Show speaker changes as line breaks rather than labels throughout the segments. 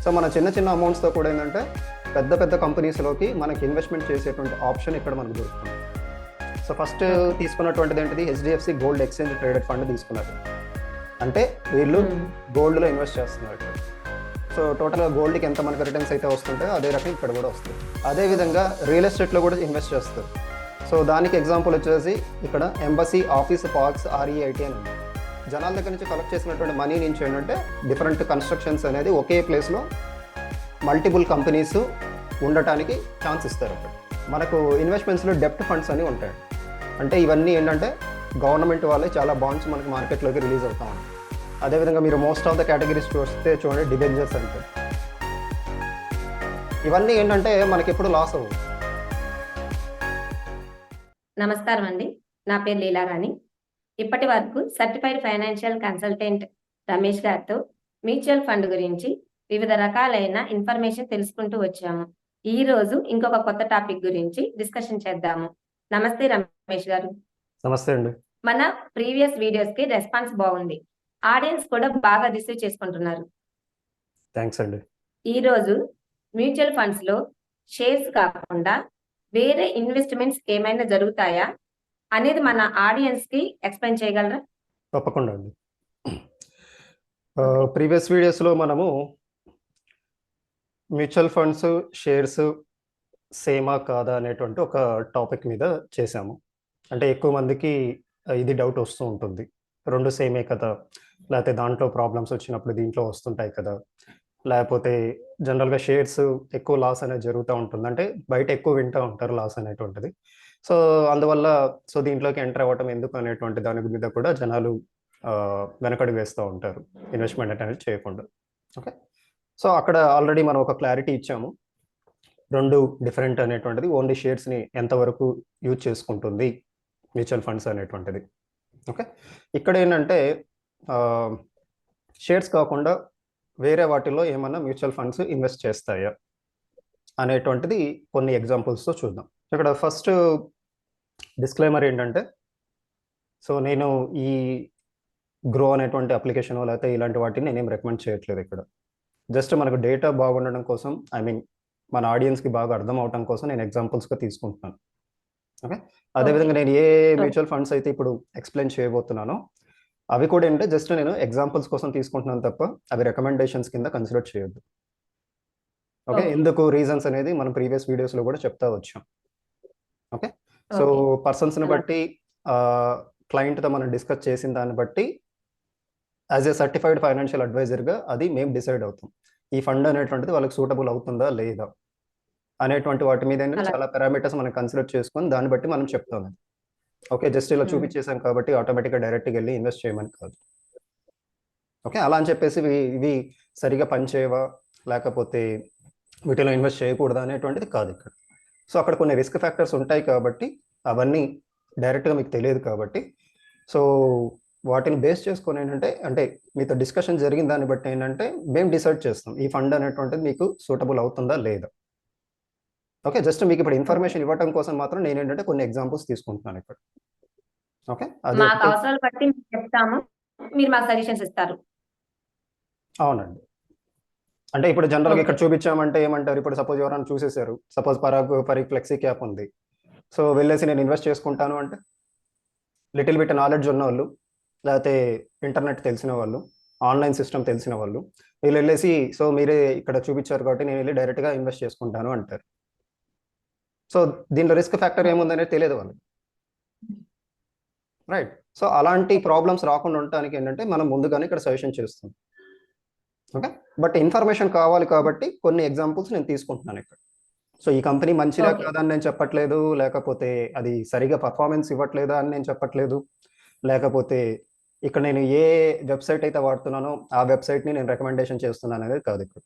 So మన చిన్న చిన్న అమౌంట్స్తో కూడా ఏంటంటే పెద్ద పెద్ద కంపెనీస్లోకి మనకి ఇన్వెస్ట్మెంట్ చేసేటువంటి ఆప్షన్ ఇక్కడ మనకు దొరుకుతుంది. సో ఫస్ట్ తీసుకున్నటువంటిది ఏంటిది, HDFC gold exchange traded fund తీసుకున్నారు. అంటే వీళ్ళు గోల్డ్లో ఇన్వెస్ట్ చేస్తున్నారు ఇక్కడ. సో టోటల్గా గోల్డ్కి ఎంత మనకు రిటర్న్స్ అయితే వస్తుంటాయో అదే రకం ఇక్కడ కూడా వస్తుంది. అదేవిధంగా రియల్ ఎస్టేట్లో కూడా ఇన్వెస్ట్ చేస్తారు. సో దానికి ఎగ్జాంపుల్ వచ్చేసి ఇక్కడ ఎంబసీ ఆఫీస్ పార్క్స్ REIT అని ఉంది. జనాల దగ్గర నుంచి కలెక్ట్ చేసినటువంటి మనీ నుంచి ఏంటంటే డిఫరెంట్ కన్స్ట్రక్షన్స్ అనేది ఒకే ప్లేస్లో మల్టిపుల్ కంపెనీస్ ఉండటానికి ఛాన్స్ ఇస్తారు. అక్కడ మనకు ఇన్వెస్ట్మెంట్స్లో డెప్ట్ ఫండ్స్ అని ఉంటాయి. అంటే ఇవన్నీ ఏంటంటే గవర్నమెంట్ వాళ్ళే చాలా బాండ్స్ మనకి మార్కెట్లోకి రిలీజ్ అవుతా ఉంటాయి. అదేవిధంగా మీరు మోస్ట్ ఆఫ్ ద కేటగిరీస్ చూస్తే చూడండి, డిబెంచర్స్ అంటే ఇవన్నీ ఏంటంటే మనకి ఎప్పుడు లాస్ అవ్వదు.
నమస్కారం అండి, నా పేరు లీలారాణి. ఇప్పటి వరకు సర్టిఫైడ్ ఫైనాన్షియల్ కన్సల్టెంట్ రమేష్ గారితో మ్యూచువల్ ఫండ్ గురించి వివిధ రకాలైన ఇన్ఫర్మేషన్ తెలుసుకుంటూ వచ్చాము. ఈ రోజు ఇంకొక కొత్త టాపిక్ గురించి డిస్కషన్ చేద్దాము. నమస్తే రమేష్ గారు.
నమస్తే అండి.
మన ప్రీవియస్ వీడియోస్ కి రెస్పాన్స్ బాగుంది, ఆడియన్స్ కూడా బాగా రిసీవ్ చేసుకుంటున్నారు.
థ్యాంక్స్ అండి.
ఈ రోజు మ్యూచువల్ ఫండ్స్ లో షేర్స్ కాకుండా వేరే ఇన్వెస్ట్మెంట్స్ ఏమైనా జరుగుతాయా అనేది మన ఆడియన్స్ కి ఎక్స్ప్లెయిన్ చేయగలరా?
తప్పకుండా అండి. ప్రీవియస్ వీడియోస్లో మనము మ్యూచువల్ ఫండ్స్ షేర్స్ సేమా కాదా అనేటువంటి ఒక టాపిక్ మీద చేశాము. అంటే ఎక్కువ మందికి ఇది డౌట్ వస్తూ ఉంటుంది, రెండు సేమే కదా, లేకపోతే దాంట్లో ప్రాబ్లమ్స్ వచ్చినప్పుడు దీంట్లో వస్తుంటాయి కదా, లేకపోతే జనరల్గా షేర్స్ ఎక్కువ లాస్ అనేది జరుగుతూ ఉంటుంది, అంటే బయట ఎక్కువ వింటూ ఉంటారు లాస్ అనేటువంటిది. సో అందువల్ల దీంట్లోకి ఎంటర్ అవ్వటం ఎందుకు అనేటువంటి దాని మీద కూడా జనాలు వెనకడి వేస్తూ ఉంటారు, ఇన్వెస్ట్మెంట్ అనేది చేయకుండా. ఓకే, సో అక్కడ ఆల్రెడీ మనం ఒక క్లారిటీ ఇచ్చాము, రెండు డిఫరెంట్ అనేటువంటిది. ఓన్లీ షేర్స్ని ఎంతవరకు యూజ్ చేసుకుంటుంది మ్యూచువల్ ఫండ్స్ అనేటువంటిది. ఓకే, ఇక్కడ ఏంటంటే షేర్స్ కాకుండా వేరే వాటిల్లో ఏమన్నా మ్యూచువల్ ఫండ్స్ ఇన్వెస్ట్ చేస్తాయా అనేటువంటిది కొన్ని ఎగ్జాంపుల్స్తో చూద్దాం. ఇక్కడ ఫస్ట్ డిస్క్లైమర్ ఏంటంటే, సో నేను ఈ గ్రో అనేటువంటి అప్లికేషన్ లేకపోతే ఇలాంటి వాటిని నేనేం రికమెండ్ చేయట్లేదు. ఇక్కడ జస్ట్ మనకు డేటా బాగుండడం కోసం, ఐ మీన్ మన ఆడియన్స్కి బాగా అర్థం అవడం కోసం నేను ఎగ్జాంపుల్స్గా తీసుకుంటున్నాను. ఓకే, అదేవిధంగా నేను ఏ మ్యూచువల్ ఫండ్స్ అయితే ఇప్పుడు ఎక్స్ప్లెయిన్ చేయబోతున్నానో అవి కూడా ఏంటంటే జస్ట్ నేను ఎగ్జాంపుల్స్ కోసం తీసుకుంటున్నాను తప్ప అవి రికమెండేషన్స్ కింద కన్సిడర్ చేయొద్దు. ఓకే, ఎందుకు రీజన్స్ అనేది మనం ప్రీవియస్ వీడియోస్లో కూడా చెప్తా వచ్చాం. ఓకే, సో పర్సన్స్ని బట్టి క్లయింట్తో మనం డిస్కస్ చేసిన దాన్ని బట్టి యాజ్ ఏ సర్టిఫైడ్ ఫైనాన్షియల్ అడ్వైజర్గా అది మేము డిసైడ్ అవుతాం, ఈ ఫండ్ అనేటువంటిది వాళ్ళకి సూటబుల్ అవుతుందా లేదా అనేటువంటి వాటి మీద చాలా పారామీటర్స్ మనం కన్సిడర్ చేసుకొని దాన్ని బట్టి మనం చెప్తాం. ఓకే, జస్ట్ ఇలా చూపించేసాం కాబట్టి ఆటోమేటిక్గా డైరెక్ట్గా వెళ్ళి ఇన్వెస్ట్ చేయమని కాదు. ఓకే, అలా అని చెప్పేసి ఇవి సరిగా పనిచేయవా లేకపోతే వీటిలో ఇన్వెస్ట్ చేయకూడదా అనేటువంటిది కాదు ఇక్కడ. సో అక్కడ కొన్ని రిస్క్ ఫ్యాక్టర్స్ ఉంటాయి కాబట్టి అవన్నీ డైరెక్ట్గా మీకు తెలియదు కాబట్టి, సో వాటిని బేస్ చేసుకొని ఏంటంటే, అంటే మీతో డిస్కషన్ జరిగిన దాన్ని బట్టి ఏంటంటే మేము డిసైడ్ చేస్తాం ఈ ఫండ్ అనేటువంటిది మీకు సూటబుల్ అవుతుందా లేదా. ఓకే, జస్ట్ మీకు ఇప్పుడు ఇన్ఫర్మేషన్ ఇవ్వడం కోసం మాత్రం నేను ఏంటంటే కొన్ని ఎగ్జాంపుల్స్ తీసుకుంటున్నాను ఇక్కడ. ఓకే, అది
మాకు అవసరాలు బట్టి చెప్తాము, మీరు మాకు సజెషన్స్ ఇస్తారు.
అవునండి. అంటే ఇప్పుడు జనరల్గా ఇక్కడ చూపించామంటే ఏమంటారు, ఇప్పుడు సపోజ్ ఎవరైనా చూసేశారు, సపోజ్ పరాగ్ ఫ్లెక్సీ క్యాప్ ఉంది, సో వెళ్ళేసి నేను ఇన్వెస్ట్ చేసుకుంటాను అంటే లిటిల్ బిట్ నాలెడ్జ్ ఉన్న వాళ్ళు లేకపోతే ఇంటర్నెట్ తెలిసిన వాళ్ళు, ఆన్లైన్ సిస్టమ్ తెలిసిన వాళ్ళు వీళ్ళు వెళ్ళేసి సో మీరే ఇక్కడ చూపించారు కాబట్టి నేను వెళ్ళి డైరెక్ట్గా ఇన్వెస్ట్ చేసుకుంటాను అంటారు. సో దీంట్లో రిస్క్ ఫ్యాక్టర్ ఏముందనేది తెలియదు వాళ్ళకి, రైట్. సో అలాంటి ప్రాబ్లమ్స్ రాకుండా ఉండటానికి ఏంటంటే మనం ముందుగానే ఇక్కడ సజెషన్ చేస్తాం. ఓకే, బట్ ఇన్ఫర్మేషన్ కావాలి కాబట్టి కొన్ని ఎగ్జాంపుల్స్ నేను తీసుకుంటున్నాను ఇక్కడ. సో ఈ కంపెనీ మంచిదా కాదని నేను చెప్పట్లేదు, లేకపోతే అది సరిగా పర్ఫార్మెన్స్ ఇవ్వట్లేదా అని నేను చెప్పట్లేదు, లేకపోతే ఇక్కడ నేను ఏ వెబ్సైట్ అయితే వాడుతున్నానో ఆ వెబ్సైట్ని నేను రికమెండేషన్ చేస్తున్నాను అనేది కాదు ఇక్కడ.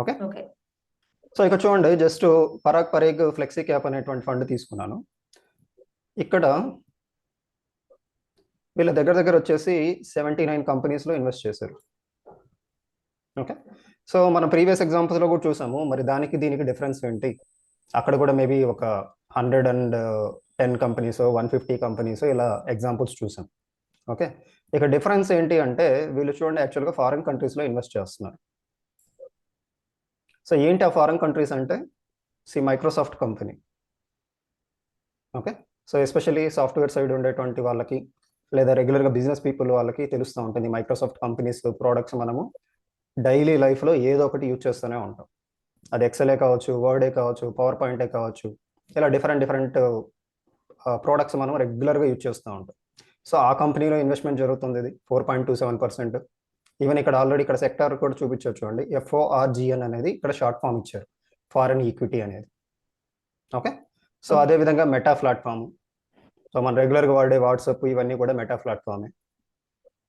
ఓకే, సో ఇక్కడ చూడండి, జస్ట్ పరాగ్ ఫ్లెక్సీ క్యాప్ అనేటువంటి ఫండ్ తీసుకున్నాను. ఇక్కడ వీళ్ళ దగ్గర వచ్చేసి 79 కంపెనీస్లో ఇన్వెస్ట్ చేశారు. ఓకే, సో మనం ప్రీవియస్ ఎగ్జాంపుల్స్లో కూడా చూసాము, మరి దానికి దీనికి డిఫరెన్స్ ఏంటి, అక్కడ కూడా మేబీ ఒక 110 కంపెనీస్ 150 కంపెనీస్ ఇలా ఎగ్జాంపుల్స్ చూసాం. ఓకే, ఇక డిఫరెన్స్ ఏంటి అంటే వీళ్ళు చూడండి యాక్చువల్గా ఫారిన్ కంట్రీస్లో ఇన్వెస్ట్ చేస్తున్నారు. సో ఏంటి ఆ ఫారెన్ కంట్రీస్ అంటే Microsoft company. Okay, so especially software side ఉండేటువంటి వాళ్ళకి లేదా రెగ్యులర్గా బిజినెస్ పీపుల్ వాళ్ళకి తెలుస్తూ ఉంటుంది మైక్రోసాఫ్ట్ కంపెనీస్ ప్రోడక్ట్స్ మనము డైలీ లైఫ్లో ఏదో ఒకటి యూజ్ చేస్తూనే ఉంటాం. అది ఎక్సెలే కావచ్చు, వర్డే కావచ్చు, పవర్ పాయింటే కావచ్చు, ఇలా డిఫరెంట్ ప్రోడక్ట్స్ మనం రెగ్యులర్గా యూజ్ చేస్తూ ఉంటాం. సో ఆ కంపెనీలో ఇన్వెస్ట్మెంట్ జరుగుతుంది. ఇది 4.27%. ఈవెన్ ఇక్కడ ఆల్రెడీ ఇక్కడ సెక్టార్ కూడా చూపించవచ్చు అండి. FORGN అనేది ఇక్కడ షార్ట్ ఫామ్ ఇచ్చారు, ఫారెన్ ఈక్విటీ అనేది. ఓకే, సో అదేవిధంగా మెటా ప్లాట్ఫామ్. సో మనం రెగ్యులర్గా వాడే వాట్సాప్ ఇవన్నీ కూడా మెటా ప్లాట్ఫామే.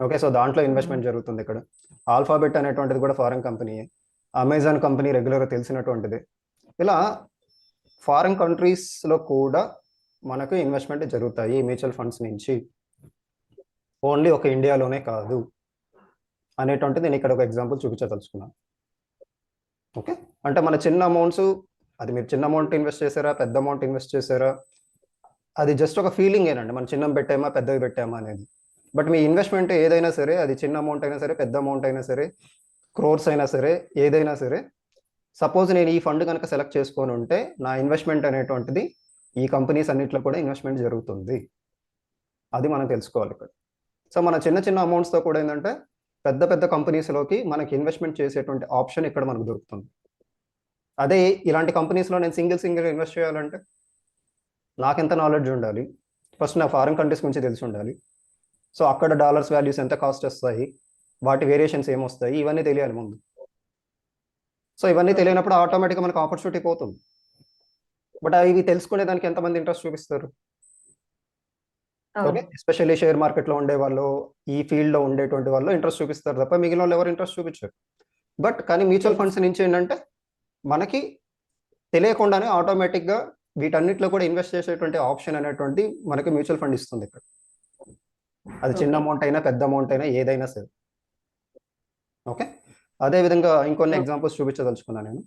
ఓకే, సో దాంట్లో ఇన్వెస్ట్మెంట్ జరుగుతుంది ఇక్కడ. ఆల్ఫాబెట్ అనేటువంటిది కూడా ఫారెన్ కంపెనీయే. అమెజాన్ కంపెనీ రెగ్యులర్గా తెలిసినటువంటిది. ఇలా ఫారెన్ కంట్రీస్లో కూడా మనకు ఇన్వెస్ట్మెంట్ జరుగుతాయి మ్యూచువల్ ఫండ్స్ నుంచి. ఓన్లీ ఒక ఇండియాలోనే కాదు అనేటువంటిది నేను ఇక్కడ ఒక ఎగ్జాంపుల్ చూపించదలుచుకున్నాను. ఓకే, అంటే మన చిన్న అమౌంట్స్, అది మీరు చిన్న అమౌంట్ ఇన్వెస్ట్ చేశారా, పెద్ద అమౌంట్ ఇన్వెస్ట్ చేశారా, అది జస్ట్ ఒక ఫీలింగ్ ఏనండి. మనం చిన్నవి పెట్టామా పెద్దవి పెట్టామా అనేది. బట్ మీ ఇన్వెస్ట్మెంట్ ఏదైనా సరే, అది చిన్న అమౌంట్ అయినా సరే, పెద్ద అమౌంట్ అయినా సరే, క్రోర్స్ అయినా సరే, ఏదైనా సరే, సపోజ్ నేను ఈ ఫండ్ కనుక సెలెక్ట్ చేసుకొని ఉంటే నా ఇన్వెస్ట్మెంట్ అనేటువంటిది ఈ కంపెనీస్ అన్నింటిలో కూడా ఇన్వెస్ట్మెంట్ జరుగుతుంది. అది మనం తెలుసుకోవాలి ఇక్కడ. సో మన చిన్న అమౌంట్స్తో కూడా ఏంటంటే పెద్ద కంపెనీస్లోకి మనకి ఇన్వెస్ట్మెంట్ చేసేటువంటి ఆప్షన్ ఇక్కడ మనకు దొరుకుతుంది. అదే ఇలాంటి కంపెనీస్లో నేను సింగిల్ ఇన్వెస్ట్ చేయాలంటే నాకు ఎంత నాలెడ్జ్ ఉండాలి, ఫస్ట్ నా ఫారెన్ కంట్రీస్ గురించి తెలిసి ఉండాలి. సో అక్కడ డాలర్స్ వాల్యూస్ ఎంత కాస్ట్ వస్తాయి, వాటి వేరియేషన్స్ ఏమొస్తాయి, ఇవన్నీ తెలియాలి ముందు. సో ఇవన్నీ తెలియనప్పుడు ఆటోమేటిక్గా మనకు ఆపర్చునిటీ పోతుంది. బట్ ఇవి తెలుసుకునే దానికి ఎంతమంది ఇంట్రెస్ట్ చూపిస్తారు? ఓకే, ఎస్పెషల్లీ షేర్ మార్కెట్లో ఉండే వాళ్ళు, ఈ ఫీల్డ్లో ఉండేటువంటి వాళ్ళు ఇంట్రెస్ట్ చూపిస్తారు తప్ప మిగిలిన వాళ్ళు ఎవరు ఇంట్రెస్ట్ చూపించారు. బట్ కానీ మ్యూచువల్ ఫండ్స్ నుంచి ఏంటంటే మనకి తెలియకుండానే ఆటోమేటిక్గా వీటన్నిటిలో కూడా ఇన్వెస్ట్ చేసేటువంటి ఆప్షన్ అనేటువంటి మనకి మ్యూచువల్ ఫండ్ ఇస్తుంది ఇక్కడ. అది చిన్న అమౌంట్ అయినా పెద్ద అమౌంట్ అయినా ఏదైనా సరే. ఓకే, అదేవిధంగా ఇంకొన్ని ఎగ్జాంపుల్స్ చూపించదలుచుకున్నాను నేను.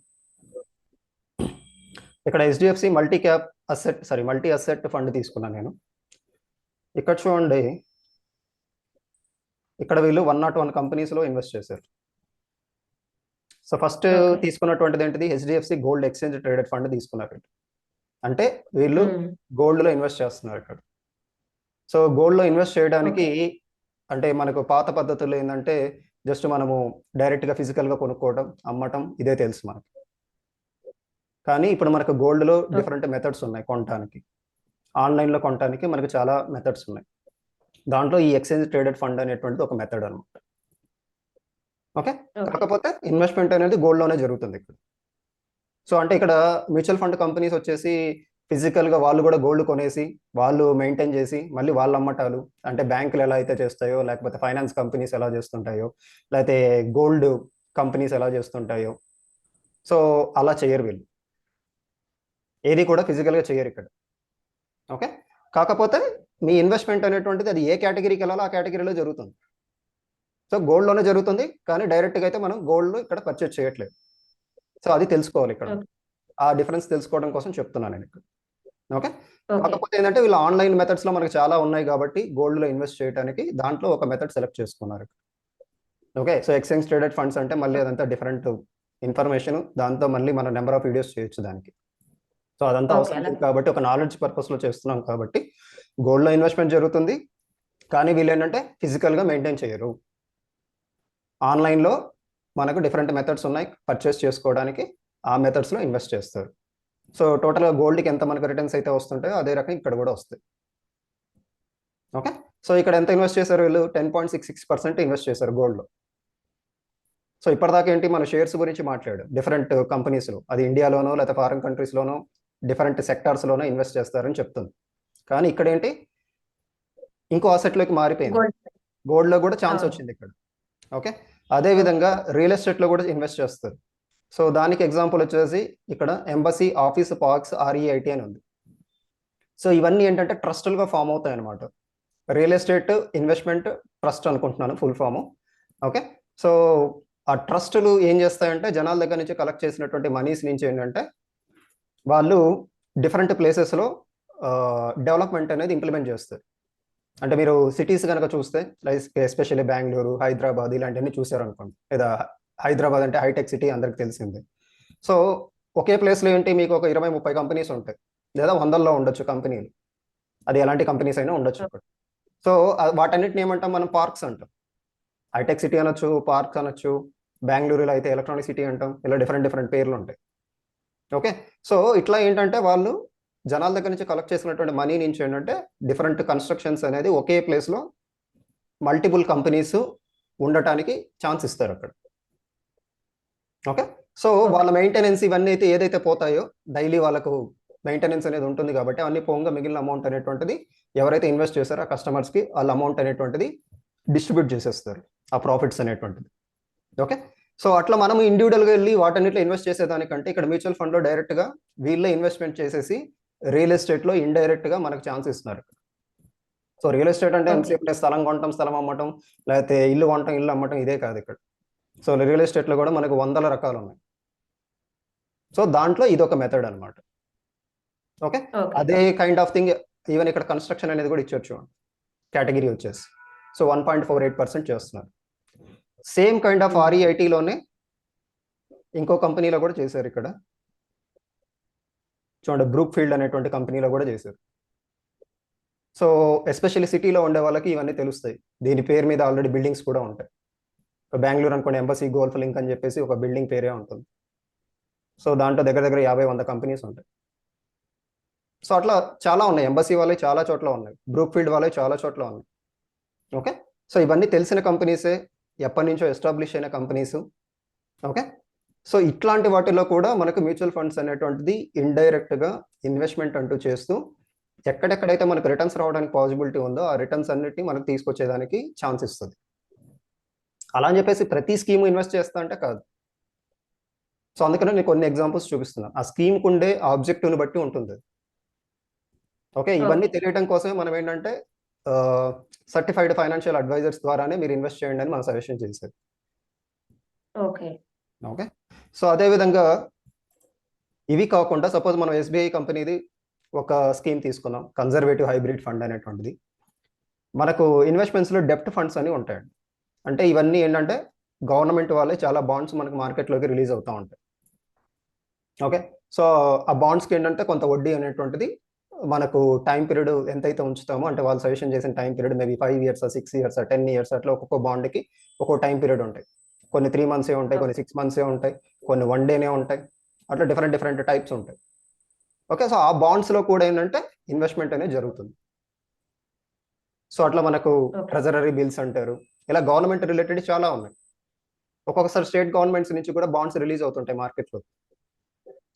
ఇక్కడ HDFC మల్టీ అసెట్ ఫండ్ తీసుకున్నాను నేను. ఇక్కడ చూడండి, ఇక్కడ వీళ్ళు 101 కంపెనీస్లో ఇన్వెస్ట్ చేశారు. సో ఫస్ట్ తీసుకున్నటువంటిది ఏంటిది, HDFC gold exchange traded fund తీసుకున్నారు. అంటే వీళ్ళు గోల్డ్లో ఇన్వెస్ట్ చేస్తున్నారు ఇక్కడ. సో గోల్డ్లో ఇన్వెస్ట్ చేయడానికి అంటే మనకు పాత పద్ధతుల్లో ఏంటంటే జస్ట్ మనము డైరెక్ట్గా ఫిజికల్గా కొనుక్కోవడం, అమ్మటం, ఇదే తెలుసు మనకి. కానీ ఇప్పుడు మనకు గోల్డ్లో డిఫరెంట్ మెథడ్స్ ఉన్నాయి కొనడానికి. ఆన్లైన్లో కొనడానికి మనకు చాలా మెథడ్స్ ఉన్నాయి. దాంట్లో ఈ ఎక్స్చేంజ్ ట్రేడెడ్ ఫండ్ అనేటువంటిది ఒక మెథడ్ అనమాట. ఓకే, కాకపోతే ఇన్వెస్ట్మెంట్ అనేది గోల్డ్లోనే జరుగుతుంది ఇక్కడ. సో అంటే ఇక్కడ మ్యూచువల్ ఫండ్ కంపెనీస్ వచ్చేసి ఫిజికల్గా వాళ్ళు కూడా గోల్డ్ కొనేసి వాళ్ళు మెయింటైన్ చేసి మళ్ళీ వాళ్ళు అమ్మటాలు, అంటే బ్యాంకులు ఎలా అయితే చేస్తాయో, లేకపోతే ఫైనాన్స్ కంపెనీస్ ఎలా చేస్తుంటాయో, లేకపోతే గోల్డ్ కంపెనీస్ ఎలా చేస్తుంటాయో, సో అలా చేయరు వీళ్ళు. ఏది కూడా ఫిజికల్గా చేయరు ఇక్కడ. ఓకే, కాకపోతే మీ ఇన్వెస్ట్మెంట్ అనేటువంటిది అది ఏ కేటగిరీకి వెళ్ళాలో ఆ కేటగిరీలో జరుగుతుంది. సో గోల్డ్లోనే జరుగుతుంది, కానీ డైరెక్ట్గా అయితే మనం గోల్డ్ ఇక్కడ పర్చేజ్ చేయట్లేదు. సో అది తెలుసుకోవాలి ఇక్కడ. ఆ డిఫరెన్స్ తెలుసుకోవడం కోసం చెప్తున్నాను నేను ఇక్కడ. ఓకే, కాకపోతే ఏంటంటే వీళ్ళు ఆన్లైన్ మెథడ్స్లో మనకు చాలా ఉన్నాయి కాబట్టి గోల్డ్లో ఇన్వెస్ట్ చేయడానికి దాంట్లో ఒక మెథడ్ సెలెక్ట్ చేసుకున్నారు. Okay, so exchange traded funds అంటే మళ్ళీ అదంతా డిఫరెంట్ ఇన్ఫర్మేషన్, దాంతో మళ్ళీ మనం నెంబర్ ఆఫ్ వీడియోస్ చేయొచ్చు దానికి. సో అదంతా అవసరం లేదు కాబట్టి ఒక నాలెడ్జ్ పర్పస్లో చేస్తున్నాం కాబట్టి గోల్డ్లో ఇన్వెస్ట్మెంట్ జరుగుతుంది, కానీ వీళ్ళు ఏంటంటే ఫిజికల్గా మెయింటైన్ చేయరు. ఆన్లైన్లో మనకు డిఫరెంట్ మెథడ్స్ ఉన్నాయి పర్చేస్ చేసుకోవడానికి, ఆ మెథడ్స్లో ఇన్వెస్ట్ చేస్తారు. సో టోటల్గా గోల్డ్కి ఎంత మనకు రిటర్న్స్ అయితే వస్తుంటాయో అదే రకం ఇక్కడ కూడా వస్తాయి. ఓకే, సో ఇక్కడ ఎంత ఇన్వెస్ట్ చేశారు వీళ్ళు? 10.66% ఇన్వెస్ట్ చేశారు గోల్డ్లో. సో ఇప్పటిదాకా ఏంటి, మన షేర్స్ గురించి మాట్లాడు, డిఫరెంట్ కంపెనీస్లో, అది ఇండియాలోనో లేకపోతే ఫారెన్ కంట్రీస్లోనో డిఫరెంట్ సెక్టార్స్లోనో ఇన్వెస్ట్ చేస్తారని చెప్తుంది. కానీ ఇక్కడ ఏంటి, ఇంకో అసెట్లోకి మారిపోయింది. గోల్డ్లో కూడా ఛాన్స్ వచ్చింది ఇక్కడ. ఓకే, అదేవిధంగా రియల్ ఎస్టేట్లో కూడా ఇన్వెస్ట్ చేస్తారు. సో దానికి ఎగ్జాంపుల్ వచ్చేసి ఇక్కడ ఎంబసీ ఆఫీస్ పార్క్స్ REIT అని ఉంది. సో ఇవన్నీ ఏంటంటే ట్రస్టులుగా ఫామ్ అవుతాయి అన్నమాట. రియల్ ఎస్టేట్ ఇన్వెస్ట్మెంట్ ట్రస్ట్ అనుకుంటున్నాను ఫుల్ ఫాము. ఓకే, సో ఆ ట్రస్టులు ఏం చేస్తాయంటే జనాల దగ్గర నుంచి కలెక్ట్ చేసినటువంటి మనీస్ నుంచి ఏంటంటే వాళ్ళు డిఫరెంట్ ప్లేసెస్లో డెవలప్మెంట్ అనేది ఇంప్లిమెంట్ చేస్తారు. అంటే మీరు సిటీస్ కనుక చూస్తే లైక్ ఎస్పెషల్లీ బెంగళూరు, హైదరాబాద్ ఇలాంటివన్నీ చూసారనుకోండి, లేదా హైదరాబాద్ అంటే హైటెక్ సిటీ అందరికి తెలిసిందే. సో ఒకే ప్లేస్లో ఏంటి మీకు ఒక 20-30 కంపెనీస్ ఉంటాయి, లేదా వందల్లో ఉండొచ్చు కంపెనీలు. అది ఎలాంటి కంపెనీస్ అయినా ఉండొచ్చు అక్కడ. సో వాటన్నిటిని ఏమంటాం మనం? పార్క్స్ అంటాం. హైటెక్ సిటీ అనొచ్చు, పార్క్స్ అనొచ్చు. బెంగళూరులో అయితే ఎలక్ట్రానిక్ సిటీ అంటాం. ఇలా డిఫరెంట్ డిఫరెంట్ పేర్లు ఉంటాయి. ఓకే. సో ఇట్లా ఏంటంటే వాళ్ళు జనాల దగ్గర నుంచి కలెక్ట్ చేసినటువంటి మనీ నుంచి ఏంటంటే డిఫరెంట్ కన్స్ట్రక్షన్స్ అనేది ఒకే ప్లేస్లో మల్టిపుల్ కంపెనీస్ ఉండటానికి ఛాన్స్ ఇస్తారు అక్కడ. ఓకే. సో వాళ్ళ మెయింటెనెన్స్ ఇవన్నీ అయితే ఏదైతే పోతాయో డైలీ వాళ్ళకు మెయింటెనెన్స్ అనేది ఉంటుంది కాబట్టి అవన్నీ పోగా మిగిలిన అమౌంట్ అనేటువంటిది ఎవరైతే ఇన్వెస్ట్ చేస్తారో ఆ కస్టమర్స్కి వాళ్ళ అమౌంట్ అనేటువంటిది డిస్ట్రిబ్యూట్ చేసేస్తారు, ఆ ప్రాఫిట్స్ అనేటువంటిది. ఓకే. సో అట్లా మనం ఇండివిజువల్గా వెళ్ళి వాటన్నిటిలో ఇన్వెస్ట్ చేసేదానికంటే ఇక్కడ మ్యూచువల్ ఫండ్లో డైరెక్ట్గా వీళ్ళే ఇన్వెస్ట్మెంట్ చేసేసి రియల్ ఎస్టేట్లో ఇండైరెక్ట్గా మనకు ఛాన్స్ ఇస్తున్నారు. సో రియల్ ఎస్టేట్ అంటే ఎంతసేపు స్థలం కొనటం, స్థలం అమ్మటం, లేకపోతే ఇల్లు కొనటం, ఇల్లు అమ్మటం, ఇదే కాదు ఇక్కడ. సో రియల్ ఎస్టేట్లో కూడా మనకు 100 రకాలు ఉన్నాయి. సో దాంట్లో ఇదొక మెథడ్ అనమాట. ఓకే. అదే కైండ్ ఆఫ్ థింగ్ ఈవెన్ ఇక్కడ కన్స్ట్రక్షన్ అనేది కూడా ఇచ్చొచ్చు కేటగిరీ వచ్చేసి. సో 1.48% చేస్తున్నారు. సేమ్ కైండ్ ఆఫ్ REITలోనే ఇంకో కంపెనీలో కూడా చేశారు. ఇక్కడ చూడండి, బ్రూక్ ఫీల్డ్ అనేటువంటి కంపెనీలో కూడా చేశారు. సో ఎస్పెషల్లీ సిటీలో ఉండే వాళ్ళకి ఇవన్నీ తెలుస్తాయి. దీని పేరు మీద ఆల్రెడీ బిల్డింగ్స్ కూడా ఉంటాయి. బెంగళూరు అనుకోండి, ఎంబసీ గోల్ఫ్ లింక్ అని చెప్పేసి ఒక బిల్డింగ్ పేరే ఉంటుంది. సో దాంట్లో దగ్గర దగ్గర 50-100 కంపెనీస్ ఉంటాయి. సో అట్లా చాలా ఉన్నాయి. ఎంబసీ వాళ్ళవి చాలా చోట్ల ఉన్నాయి, బ్రూక్ ఫీల్డ్ వాళ్ళవి చాలా చోట్ల ఉన్నాయి. ఓకే. సో ఇవన్నీ తెలిసిన కంపెనీసే, ఎప్పటి నుంచో ఎస్టాబ్లిష్ అయిన కంపెనీస్. ఓకే. సో ఇట్లాంటి వాటిలో కూడా మనకు మ్యూచువల్ ఫండ్స్ అనేటువంటిది ఇండైరెక్ట్గా ఇన్వెస్ట్మెంట్ అంటూ చేస్తూ ఎక్కడెక్కడైతే మనకు రిటర్న్స్ రావడానికి పాసిబిలిటీ ఉందో ఆ రిటర్న్స్ అన్నిటిని మనకు తీసుకొచ్చేదానికి ఛాన్స్ ఇస్తుంది. అలా అని చెప్పేసి ప్రతి స్కీమ్ ఇన్వెస్ట్ చేస్తా అంటే కాదు. సో అందుకనే నేను కొన్ని ఎగ్జాంపుల్స్ చూపిస్తున్నాను. ఆ స్కీమ్కి ఉండే ఆబ్జెక్టివ్ని బట్టి ఉంటుంది. ఓకే. ఇవన్నీ తెలియడం కోసమే మనం ఏంటంటే సర్టిఫైడ్ ఫైనాన్షియల్ అడ్వైజర్స్ ద్వారానే మీరు ఇన్వెస్ట్ చేయండి అని మనం సజెషన్ చేసేది.
ఓకే.
ఓకే. సో అదేవిధంగా ఇవి కాకుండా సపోజ్ మనం SBI కంపెనీది ఒక స్కీమ్ తీసుకున్నాం, కన్జర్వేటివ్ హైబ్రిడ్ ఫండ్ అనేటువంటిది. మనకు ఇన్వెస్ట్మెంట్స్లో డెప్ట్ ఫండ్స్ అని ఉంటాయండి. అంటే ఇవన్నీ ఏంటంటే గవర్నమెంట్ వాళ్ళే చాలా బాండ్స్ మనకు మార్కెట్లోకి రిలీజ్ అవుతూ ఉంటాయి. ఓకే. సో ఆ బాండ్స్కి ఏంటంటే కొంత వడ్డీ అనేటువంటిది మనకు టైం పీరియడ్ ఎంతైతే ఉంచుతామో, అంటే వాళ్ళు సజెషన్ చేసిన time period maybe 5 years, 6 years, 10 years, అట్లా ఒక్కొక్క బాండ్కి ఒక్కో టైం పీరియడ్ ఉంటాయి. కొన్ని 3 మంత్సే ఉంటాయి, కొన్ని 6 మంత్సే ఉంటాయి, కొన్ని 1 డేనే ఉంటాయి. అట్లా డిఫరెంట్ డిఫరెంట్ టైప్స్ ఉంటాయి. ఓకే. సో ఆ బాండ్స్లో కూడా ఏంటంటే ఇన్వెస్ట్మెంట్ అనేది జరుగుతుంది. సో అట్లా మనకు ట్రెజరీ బిల్స్ అంటారు. ఇలా గవర్నమెంట్ రిలేటెడ్ చాలా ఉన్నాయి. ఒక్కొక్కసారి స్టేట్ గవర్నమెంట్స్ నుంచి కూడా బాండ్స్ రిలీజ్ అవుతుంటాయి మార్కెట్లో.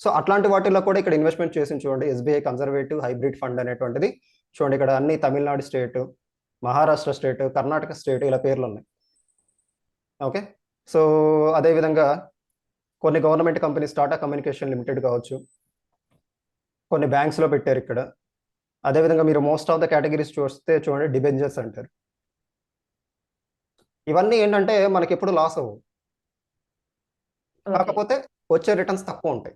సో అట్లాంటి వాటిల్లో కూడా ఇక్కడ ఇన్వెస్ట్మెంట్ చేసి చూడండి, SBI కన్జర్వేటివ్ హైబ్రిడ్ ఫండ్ అనేటువంటిది. చూడండి ఇక్కడ అన్ని Tamil Nadu state, Maharashtra state, Karnataka state ఇలా పేర్లు ఉన్నాయి. ఓకే. సో అదేవిధంగా కొన్ని government companies, Tata communication limited కావచ్చు, కొన్ని బ్యాంక్స్లో పెట్టారు ఇక్కడ. అదేవిధంగా మీరు మోస్ట్ ఆఫ్ ద కేటగిరీస్ చూస్తే చూడండి, డిబెంచర్స్ అంటారు. ఇవన్నీ ఏంటంటే మనకి ఎప్పుడు లాస్ అవ్వవు, కాకపోతే వచ్చే రిటర్న్స్ తక్కువ ఉంటాయి.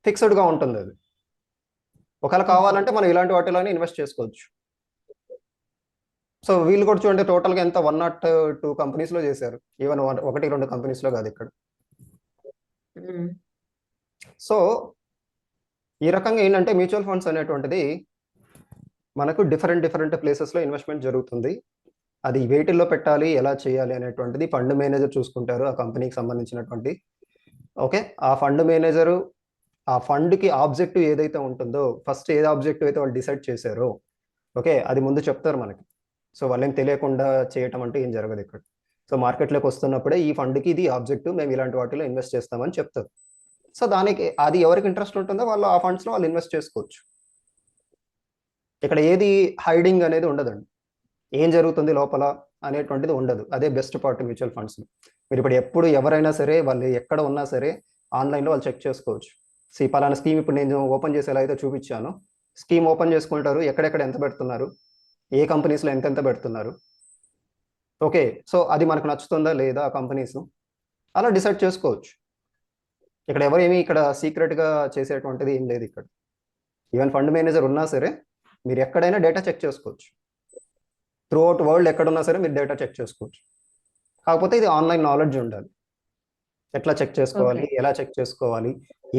ఫిక్స్డ్గా ఉంటుంది అది. ఒకవేళ కావాలంటే మనం ఇలాంటి వాటిలోనే ఇన్వెస్ట్ చేసుకోవచ్చు. సో వీళ్ళు కూడా చూడండి టోటల్గా ఎంత 102 కంపెనీస్లో చేశారు. ఈవెన్ 1-2 కంపెనీస్లో కాదు ఇక్కడ. సో ఈ రకంగా ఏంటంటే మ్యూచువల్ ఫండ్స్ అనేటువంటిది మనకు డిఫరెంట్ డిఫరెంట్ ప్లేసెస్లో ఇన్వెస్ట్మెంట్ జరుగుతుంది. అది వేటిల్లో పెట్టాలి, ఎలా చేయాలి అనేటువంటిది ఫండ్ మేనేజర్ చూసుకుంటారు, ఆ కంపెనీకి సంబంధించినటువంటి. ఓకే. ఆ ఫండ్ మేనేజరు ఆ ఫండ్కి ఆబ్జెక్టివ్ ఏదైతే ఉంటుందో, ఫస్ట్ ఏది ఆబ్జెక్టివ్ అయితే వాళ్ళు డిసైడ్ చేశారో, ఓకే, అది ముందు చెప్తారు మనకి. సో వాళ్ళేం తెలియకుండా చేయటం అంటే ఏం జరగదు ఇక్కడ. సో మార్కెట్లోకి వస్తున్నప్పుడే ఈ ఫండ్కి ఇది ఆబ్జెక్టివ్, మేము ఇలాంటి వాటిలో ఇన్వెస్ట్ చేస్తామని చెప్తారు. సో దానికి అది ఎవరికి ఇంట్రెస్ట్ ఉంటుందో వాళ్ళు ఆ ఫండ్స్లో వాళ్ళు ఇన్వెస్ట్ చేసుకోవచ్చు. ఇక్కడ ఏది హైడింగ్ అనేది ఉండదండి, ఏం జరుగుతుంది లోపల అనేటువంటిది ఉండదు. అదే బెస్ట్ పార్ట్ మ్యూచువల్ ఫండ్స్. మీరు ఇప్పుడు ఎప్పుడు ఎవరైనా సరే వాళ్ళు ఎక్కడ ఉన్నా సరే ఆన్లైన్లో వాళ్ళు చెక్ చేసుకోవచ్చు. సో పలానా స్కీమ్ ఇప్పుడు నేను ఓపెన్ చేసి ఎలా అయితే చూపించాను, స్కీమ్ ఓపెన్ చేసుకుంటారు, ఎక్కడెక్కడ ఎంత పెడుతున్నారు, ఏ కంపెనీస్లో ఎంతెంత పెడుతున్నారు. ఓకే. సో అది మనకు నచ్చుతుందా లేదా ఆ కంపెనీస్, అలా డిసైడ్ చేసుకోవచ్చు. ఇక్కడ ఎవరేమీ ఇక్కడ సీక్రెట్గా చేసేటువంటిది ఏం లేదు ఇక్కడ. ఈవెన్ ఫండ్ మేనేజర్ ఉన్నా సరే మీరు ఎక్కడైనా డేటా చెక్ చేసుకోవచ్చు. త్రూ అవుట్ వరల్డ్ ఎక్కడున్నా సరే మీరు డేటా చెక్ చేసుకోవచ్చు. కాకపోతే ఇది ఆన్లైన్ నాలెడ్జ్ ఉండాలి. ఎట్లా చెక్ చేసుకోవాలి, ఎలా చెక్ చేసుకోవాలి,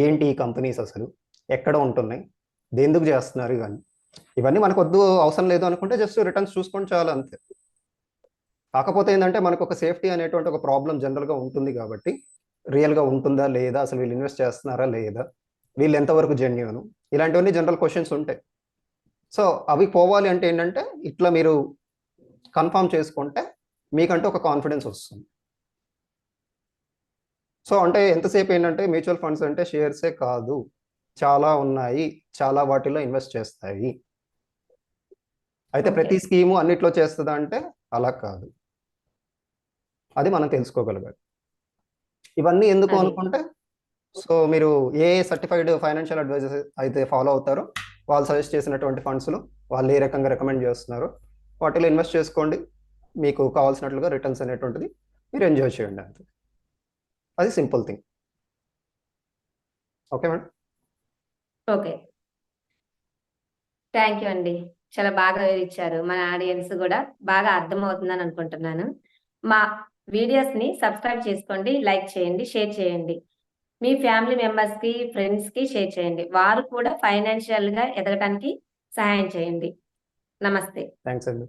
ఏంటి ఈ కంపెనీస్ అసలు ఎక్కడ ఉంటున్నాయి, దేందుకు చేస్తున్నారు, ఇవన్నీ మనకు వద్దు, అవసరం లేదు అనుకుంటే జస్ట్ రిటర్న్స్ చూసుకొని చాలు, అంతే. కాకపోతే ఏంటంటే మనకు ఒక సేఫ్టీ అనేటువంటి ఒక ప్రాబ్లం జనరల్గా ఉంటుంది కాబట్టి, రియల్గా ఉంటుందా లేదా, అసలు వీళ్ళు ఇన్వెస్ట్ చేస్తున్నారా లేదా, వీళ్ళు ఎంతవరకు జెన్యూన్, ఇలాంటివన్నీ జనరల్ క్వశ్చన్స్ ఉంటాయి. సో అవి పోవాలి అంటే ఏంటంటే ఇట్లా మీరు కన్ఫర్మ్ చేసుకుంటే మీకంటూ ఒక కాన్ఫిడెన్స్ వస్తుంది. సో అంటే ఎంతసేపు ఏంటంటే మ్యూచువల్ ఫండ్స్ అంటే షేర్సే కాదు, చాలా ఉన్నాయి, చాలా వాటిలో ఇన్వెస్ట్ చేస్తాయి. అయితే
ఓకే.
ప్రతి స్కీము అన్నిట్లో చేస్తుందా అంటే అలా కాదు. అది మనం తెలుసుకోగలగాలి. ఇవన్నీ ఎందుకు
అది.
అనుకుంటే, సో మీరు ఏ సర్టిఫైడ్ ఫైనాన్షియల్ అడ్వైజర్స్ అయితే ఫాలో అవుతారో వాళ్ళు సజెస్ట్ చేసినటువంటి ఫండ్స్లో వాళ్ళు ఏ రకంగా రికమెండ్ చేస్తున్నారో వాటిలో ఇన్వెస్ట్ చేసుకోండి. మీకు కావాల్సినట్లుగా రిటర్న్స్ అనేటువంటిది మీరు ఎంజాయ్ చేయండి, అంతే. అది simple thing. Okay madam.
Okay. Thank you అండి. చాలా బాగా వివరించారు. మన ఆడియన్స్ కూడా బాగా అర్థమవుతుందని అనుకుంటున్నాను. మా వీడియోస్‌ని సబ్స్క్రైబ్ చేసుకోండి, లైక్ చేయండి, షేర్ చేయండి. మీ ఫ్యామిలీ మెంబర్స్‌కి, ఫ్రెండ్స్‌కి షేర్ చేయండి. వారు కూడా ఫైనాన్షియల్‌గా ఎదగటానికి సహాయం చేయండి. నమస్తే.
థ్యాంక్స్ అండి.